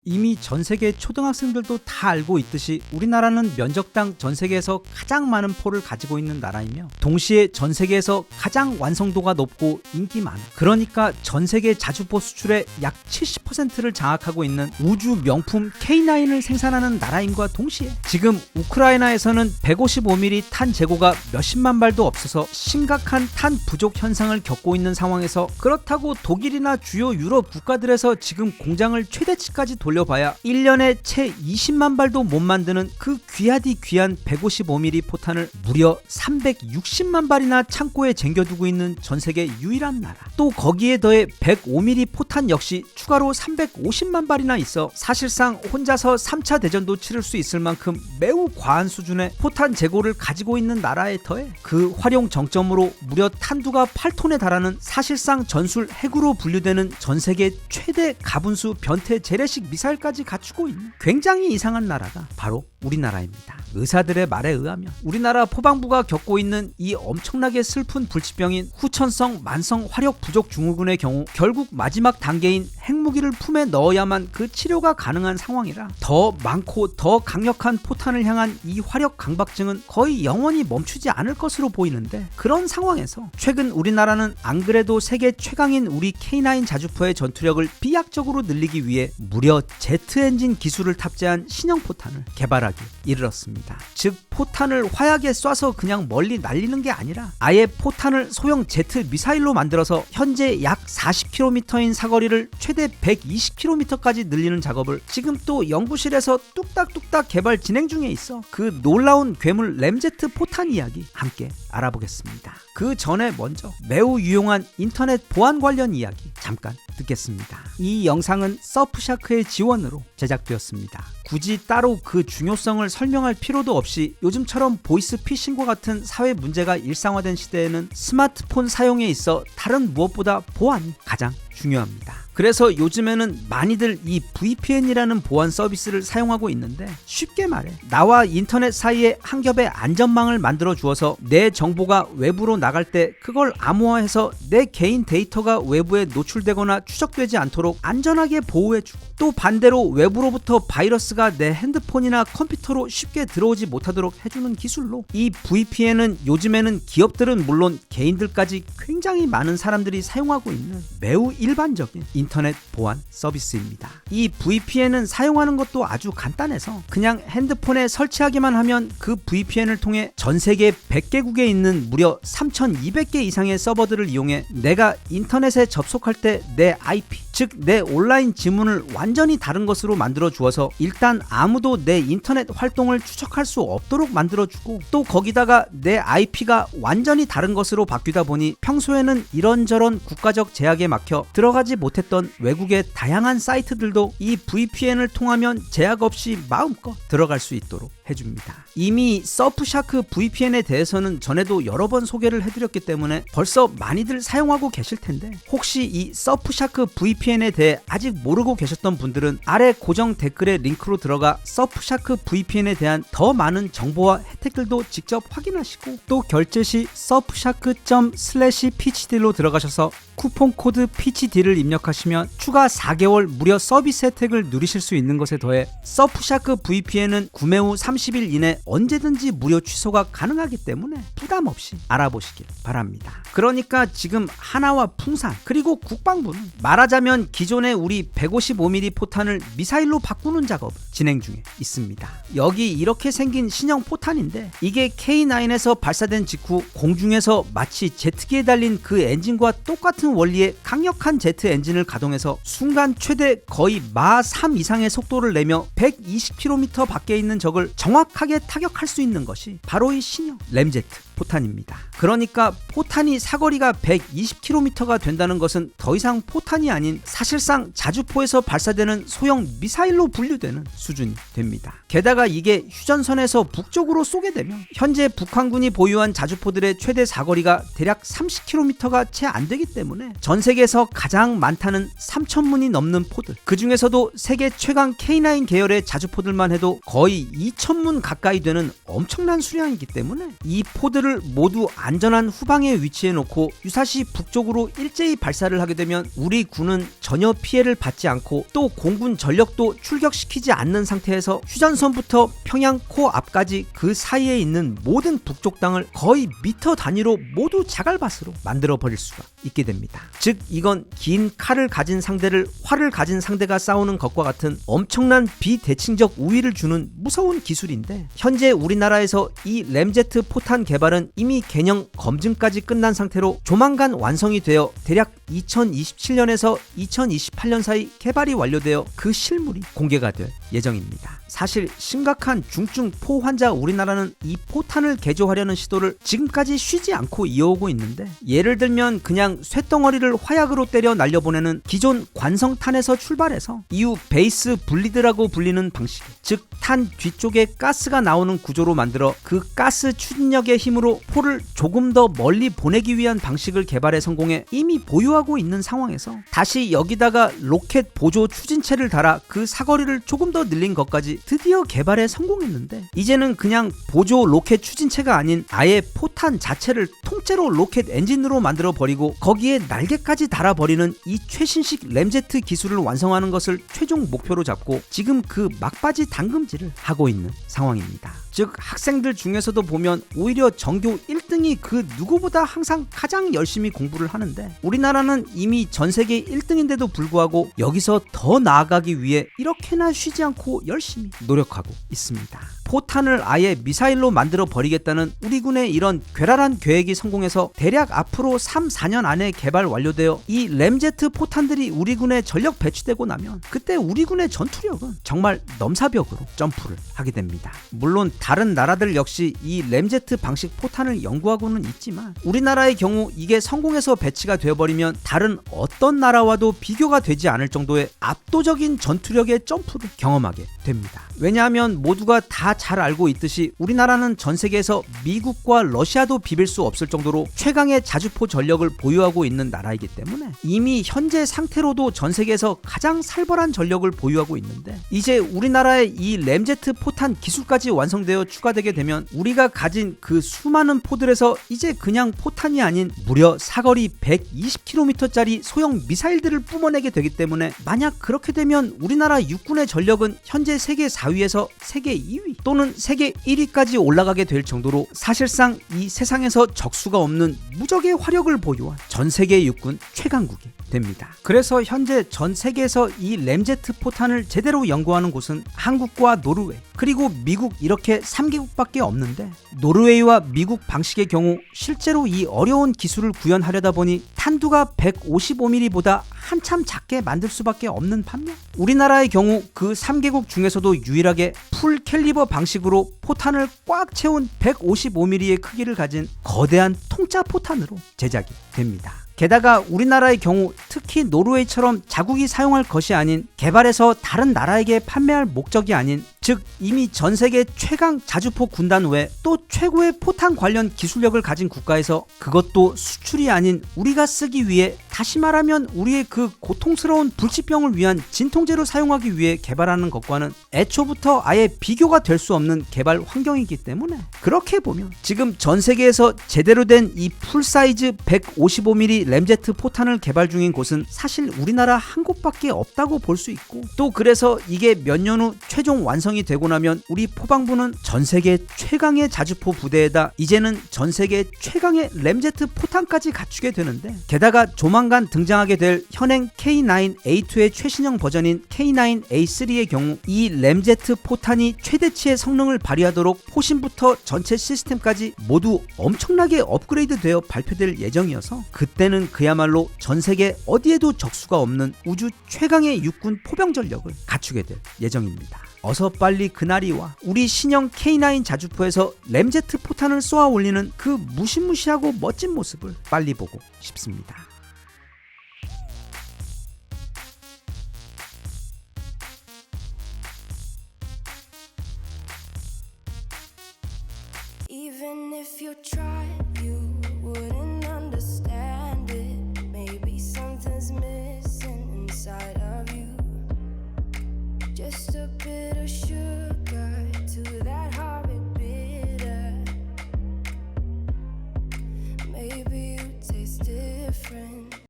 이미 전 세계 초등학생들도 다 알고 있듯이 우리나라는 면적당 전 세계에서 가장 많은 포를 가지고 있는 나라이며 동시에 전 세계에서 가장 완성도가 높고 인기 많아. 그러니까 전 세계 자주포 수출의 약 70%를 장악하고 있는 우주 명품 K9을 생산하는 나라임과 동시에 지금 우크라이나에서는 155mm 탄 재고가 몇십만 발도 없어서 심각한 탄 부족 현상을 겪고 있는 상황에서 그렇다고 독일이나 주요 유럽 국가들에서 지금 공장을 최대치까지 돌려봐야 1년에 채 20만 발도 못 만드는 그 귀하디 귀한 155mm 포탄을 무려 360만 발이나 창고에 쟁겨두고 있는 전세계 유일한 나라. 또 거기에 더해 105mm 포탄 역시 추가로 350만 발이나 있어 사실상 혼자서 3차 대전도 치를 수 있을 만큼 매우 과한 수준의 포탄 재고를 가지고 있는 나라에 더해 그 활용 정점으로 무려 탄두가 8톤에 달하는 사실상 전술 핵으로 분류되는 전세계 최대 가분수 변태 재래식 미사일까지 갖추고 있는 굉장히 이상한 나라가 바로 우리나라입니다. 의사들의 말에 의하면 우리나라 포방부가 겪고 있는 이 엄청나게 슬픈 불치병인 후천성 만성 화력 부족 증후군의 경우 결국 마지막 단계인 핵무기를 품에 넣어야만 그 치료가 가능한 상황이라 더 많고 더 강력한 포탄을 향한 이 화력 강박증은 거의 영원히 멈추지 않을 것으로 보이는데, 그런 상황에서 최근 우리나라는 안 그래도 세계 최강인 우리 K9 자주포의 전투력을 비약적으로 늘리기 위해 무려 제트 엔진 기술을 탑재한 신형 포탄을 개발하기 이르렀습니다. 즉 포탄을 화약에 쏴서 그냥 멀리 날리는 게 아니라 아예 포탄을 소형 제트 미사일로 만들어서 현재 약 40km인 사거리를 최대 120km까지 늘리는 작업을 지금 또 연구실에서 뚝딱뚝딱 개발 진행 중에 있어 그 놀라운 괴물 램제트 포탄 이야기 함께 알아보겠습니다. 그 전에 먼저 매우 유용한 인터넷 보안 관련 이야기 잠깐 듣겠습니다. 이 영상은 서프샤크의 지원으로 제작되었습니다. 굳이 따로 그 중요성을 설명할 필요도 없이 요즘처럼 보이스 피싱과 같은 사회 문제가 일상화된 시대에는 스마트폰 사용에 있어 다른 무엇보다 보안이 가장 중요합니다. 그래서 요즘에는 많이들 이 VPN이라는 보안 서비스를 사용하고 있는데, 쉽게 말해 나와 인터넷 사이에 한 겹의 안전망을 만들어 주어서 내 정보가 외부로 나갈 때 그걸 암호화해서 내 개인 데이터가 외부에 노출되거나 추적되지 않도록 안전하게 보호해주고, 또 반대로 외부로부터 바이러스가 내 핸드폰이나 컴퓨터로 쉽게 들어오지 못하도록 해주는 기술로 이 VPN은 요즘에는 기업들은 물론 개인들까지 굉장히 많은 사람들이 사용하고 있는 매우 일반적인 인터넷 보안 서비스입니다. 이 VPN은 사용하는 것도 아주 간단해서 그냥 핸드폰에 설치하기만 하면 그 VPN을 통해 전 세계 100개국에 있는 무려 3200개 이상의 서버들을 이용해 내가 인터넷에 접속할 때 내 IP, 즉 내 온라인 지문을 완전히 다른 것으로 만들어 주어서 일단 아무도 내 인터넷 활동을 추적할 수 없도록 만들어 주고, 또 거기다가 내 IP가 완전히 다른 것으로 바뀌다 보니 평소에는 이런저런 국가적 제약에 막혀 들어가지 못했던 외국의 다양한 사이트들도 이 VPN을 통하면 제약 없이 마음껏 들어갈 수 있도록 해줍니다. 이미 서프샤크 VPN에 대해서는 전에도 여러 번 소개를 해드렸기 때문에 벌써 많이들 사용하고 계실 텐데, 혹시 이 서프샤크 VPN에 대해 아직 모르고 계셨던 분들은 아래 고정 댓글의 링크로 들어가 서프샤크 VPN에 대한 더 많은 정보와 혜택들도 직접 확인하시고, 또 결제 시 surfshark.com/phD로 들어가셔서 쿠폰 코드 PHD를 입력하시면 추가 4개월 무료 서비스 혜택을 누리실 수 있는 것에 더해 서프샤크 VPN은 구매 후 30일 이내 언제든지 무료 취소가 가능하기 때문에 부담 없이 알아보시길 바랍니다. 그러니까 지금 하나와 풍산 그리고 국방부는 말하자면 기존의 우리 155mm 포탄을 미사일로 바꾸는 작업을 진행 중에 있습니다. 여기 이렇게 생긴 신형 포탄인데, 이게 K9에서 발사된 직후 공중에서 마치 제트기에 달린 그 엔진과 똑같은 원리의 강력한 제트 엔진을 가동해서 순간 최대 거의 마 3 이상의 속도를 내며 120km 밖에 있는 적을 정확하게 타격할 수 있는 것이 바로 이 신형 램제트 포탄입니다. 그러니까 포탄이 사거리가 120km가 된다는 것은 더 이상 포탄이 아닌 사실상 자주포에서 발사되는 소형 미사일로 분류되는 수준이 됩니다. 게다가 이게 휴전선에서 북쪽으로 쏘게 되면 현재 북한군이 보유한 자주포들의 최대 사거리가 대략 30km가 채 안 되기 때문에 전 세계에서 가장 많다는 3000문이 넘는 포들, 그 중에서도 세계 최강 K9 계열의 자주포들만 해도 거의 2000문 가까이 되는 엄청난 수량이기 때문에 이 포들을 기술을 모두 안전한 후방에 위치해 놓고 유사시 북쪽으로 일제히 발사를 하게 되면 우리 군은 전혀 피해를 받지 않고 또 공군 전력도 출격시키지 않는 상태에서 휴전선부터 평양 코앞까지 그 사이에 있는 모든 북쪽 땅을 거의 미터 단위로 모두 자갈밭으로 만들어 버릴 수가 있게 됩니다. 즉 이건 긴 칼을 가진 상대를 활을 가진 상대가 싸우는 것과 같은 엄청난 비대칭적 우위를 주는 무서운 기술인데, 현재 우리나라에서 이 램제트 포탄 개발은 이미 개념 검증까지 끝난 상태로 조만간 완성이 되어 대략 2027년에서 2028년 사이 개발이 완료되어 그 실물이 공개가 될 예정입니다. 사실 심각한 중증 포 환자 우리나라는 이 포탄을 개조하려는 시도를 지금까지 쉬지 않고 이어오고 있는데, 예를 들면 그냥 쇳덩어리를 화약으로 때려 날려보내는 기존 관성탄에서 출발해서 이후 베이스 블리드라고 불리는 방식, 즉 탄 뒤쪽에 가스가 나오는 구조로 만들어 그 가스 추진력의 힘으로 포를 조금 더 멀리 보내기 위한 방식을 개발에 성공해 이미 보유하고 있는 상황에서 다시 여기다가 로켓 보조 추진체를 달아 그 사거리를 조금 더 늘린 것까지 드디어 개발에 성공했는데, 이제는 그냥 보조 로켓 추진체가 아닌 아예 포탄 자체를 통째로 로켓 엔진으로 만들어 버리고 거기에 날개까지 달아버리는 이 최신식 램제트 기술을 완성하는 것을 최종 목표로 잡고 지금 그 막바지 당금질을 하고 있는 상황입니다. 즉 학생들 중에서도 보면 오히려 전교 1등이 그 누구보다 항상 가장 열심히 공부를 하는데, 우리나라는 이미 전세계 1등인데도 불구하고 여기서 더 나아가기 위해 이렇게나 쉬지 않고 열심히 노력하고 있습니다. 포탄을 아예 미사일로 만들어 버리겠다는 우리 군의 이런 괴랄한 계획이 성공해서 대략 앞으로 3-4년 안에 개발 완료되어 이 램제트 포탄들이 우리 군에 전력 배치되고 나면 그때 우리 군의 전투력은 정말 넘사벽으로 점프를 하게 됩니다. 물론 다른 나라들 역시 이 램제트 방식 포탄을 연구하고는 있지만 우리나라의 경우 이게 성공해서 배치가 되어버리면 다른 어떤 나라와도 비교가 되지 않을 정도의 압도적인 전투력의 점프를 경험하게 됩니다. 왜냐하면 모두가 다 잘 알고 있듯이 우리나라는 전 세계에서 미국과 러시아도 비빌 수 없을 정도로 최강의 자주포 전력을 보유하고 있는 나라이기 때문에 이미 현재 상태로도 전 세계에서 가장 살벌한 전력을 보유하고 있는데, 이제 우리나라의 이 램제트 포탄 기술까지 완성되어 추가되게 되면 우리가 가진 그 수많은 포들에서 이제 그냥 포탄이 아닌 무려 사거리 120km짜리 소형 미사일들을 뿜어내게 되기 때문에, 만약 그렇게 되면 우리나라 육군의 전력은 현재 세계 4위에서 세계 2위 또는 세계 1위까지 올라가게 될 정도로 사실상 이 세상에서 적수가 없는 무적의 화력을 보유한 전 세계 육군 최강국이 됩니다. 그래서 현재 전 세계에서 이 램제트 포탄을 제대로 연구하는 곳은 한국과 노르웨이 그리고 미국 이렇게 3개국밖에 없는데, 노르웨이와 미국 방식의 경우 실제로 이 어려운 기술을 구현하려다 보니 탄두가 155mm보다 한참 작게 만들 수밖에 없는 반면, 우리나라의 경우 그 3개국 중에서도 유일하게 풀 캘리버 방식으로 포탄을 꽉 채운 155mm의 크기를 가진 거대한 통짜 포탄으로 제작이 됩니다. 게다가 우리나라의 경우 특히 노르웨이처럼 자국이 사용할 것이 아닌 개발해서 다른 나라에게 판매할 목적이 아닌, 즉 이미 전 세계 최강 자주포 군단 외에 또 최고의 포탄 관련 기술력을 가진 국가에서 그것도 수출이 아닌 우리가 쓰기 위해, 다시 말하면 우리의 그 고통스러운 불치병을 위한 진통제로 사용하기 위해 개발하는 것과는 애초부터 아예 비교가 될 수 없는 개발 환경이기 때문에, 그렇게 보면 지금 전 세계에서 제대로 된 이 풀사이즈 155mm 램제트 포탄을 개발 중인 곳은 사실 우리나라 한 곳밖에 없다고 볼 수 있고, 또 그래서 이게 몇 년 후 최종 완성이 되고 나면 우리 포방부는 전 세계 최강의 자주포 부대에다 이제는 전 세계 최강의 램제트 포탄까지 갖추게 되는데, 게다가 조만간 등장하게 될 현행 K9A2의 최신형 버전인 K9A3의 경우 이 램제트 포탄이 최대치의 성능을 발휘하도록 포신부터 전체 시스템까지 모두 엄청나게 업그레이드 되어 발표될 예정이어서, 그때는 그야말로 전 세계 어디에도 적수가 없는 우주 최강의 육군 포병 전력을 갖추게 될 예정입니다. 어서 빨리 그날이 와 우리 신형 K9 자주포에서 램제트 포탄을 쏘아 올리는 그 무시무시하고 멋진 모습을 빨리 보고 싶습니다.